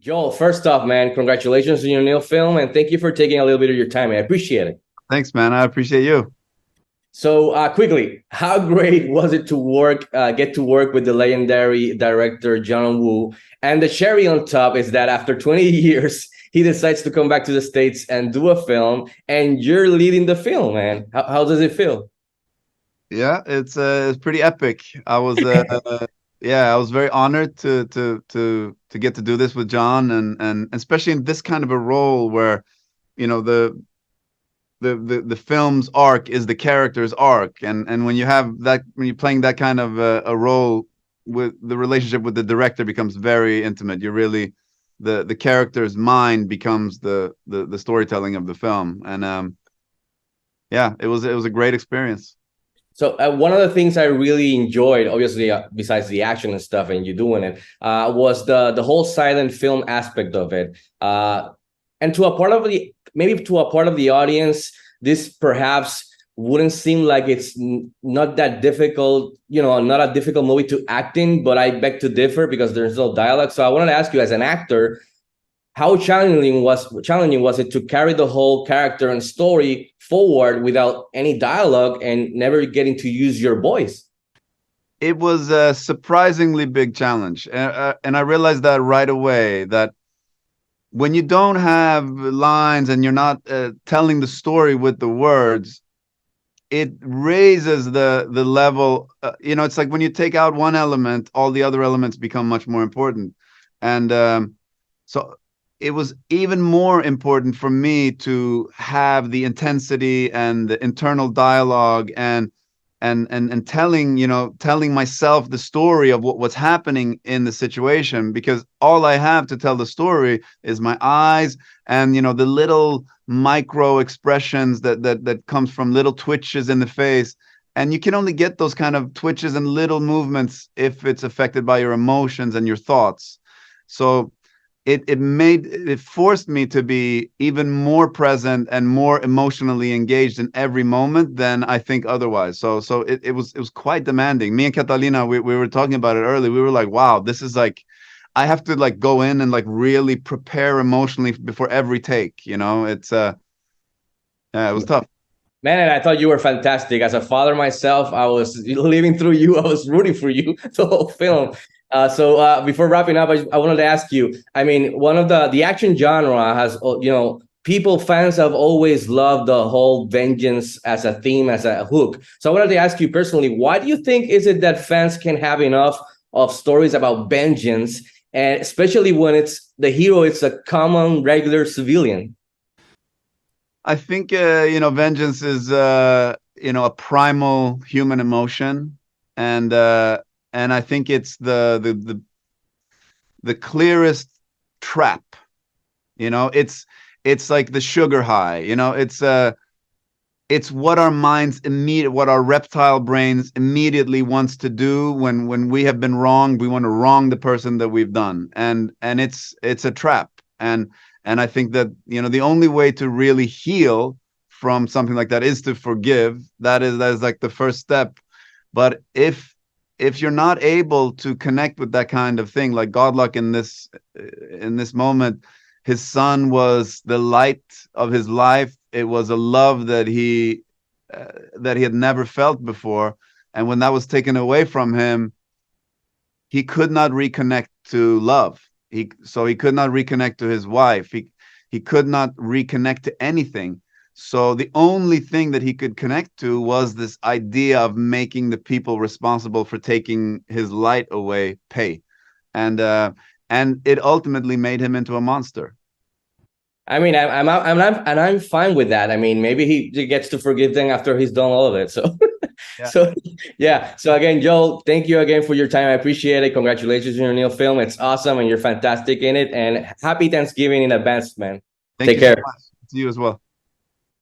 Joel, first off, man, congratulations on your new film, and thank you for taking a little bit of your time. I appreciate it. Thanks, man. I appreciate you. So, quickly, how great was it to get to work with the legendary director John Woo? And the cherry on top is that after 20 years, he decides to come back to the States and do a film, and you're leading the film, man. How does it feel? Yeah, it's pretty epic. I was very honored to get to do this with John and especially in this kind of a role where, you know, the film's arc is the character's arc, and when you're playing that kind of a role, with the relationship with the director becomes very intimate. You're really the character's mind becomes the storytelling of the film, and yeah, it was a great experience. So one of the things I really enjoyed, obviously, besides the action and stuff, and you doing it, was the whole silent film aspect of it. And to a part of the maybe to a part of the audience, this perhaps wouldn't seem like it's not that difficult, not a difficult movie to act in. But I beg to differ because there's no dialogue. So I wanted to ask you, as an actor, how challenging was it to carry the whole character and story forward without any dialogue and never getting to use your voice? It was a surprisingly big challenge, and I realized that right away, that when you don't have lines and you're not telling the story with the words, it raises the level. It's like when you take out one element, all the other elements become much more important. And so it was even more important for me to have the intensity and the internal dialogue, and telling myself the story of what was happening in the situation, because all I have to tell the story is my eyes, and the little micro expressions that comes from little twitches in the face. And you can only get those kind of twitches and little movements if it's affected by your emotions and your thoughts. So it forced me to be even more present and more emotionally engaged in every moment than I think otherwise. So it was quite demanding. Me and Catalina, we were talking about it early. We were like, wow, this is like, I have to like go in and like really prepare emotionally before every take. It's yeah, it was tough. Man, I thought you were fantastic. As a father myself, I was living through you. I was rooting for you the whole film. So before wrapping up, I wanted to ask you. I mean, one of the action genre has, fans have always loved the whole vengeance as a theme, as a hook. So I wanted to ask you personally, why do you think is it that fans can have enough of stories about vengeance, and especially when it's the hero, it's a common, regular civilian? I think vengeance is a primal human emotion, and I think it's the clearest trap. It's like the sugar high. It's what our what our reptile brains immediately wants to do when we have been wronged. We want to wrong the person that we've done, and it's a trap. And I think that the only way to really heal from something like that is to forgive. That is like the first step. But if you're not able to connect with that kind of thing, like Godluck in this moment, his son was the light of his life. It was a love that he had never felt before, and when that was taken away from him, he could not reconnect to love. He could not reconnect to his wife. He could not reconnect to anything. So the only thing that he could connect to was this idea of making the people responsible for taking his light away pay, and it ultimately made him into a monster. I mean, I'm fine with that. I mean, maybe he gets to forgive them after he's done all of it. So, Yeah. so yeah. So again, Joel, thank you again for your time. I appreciate it. Congratulations on your new film. It's awesome, and you're fantastic in it. And happy Thanksgiving in advance, man. Thank Take you so care. much. To you as well.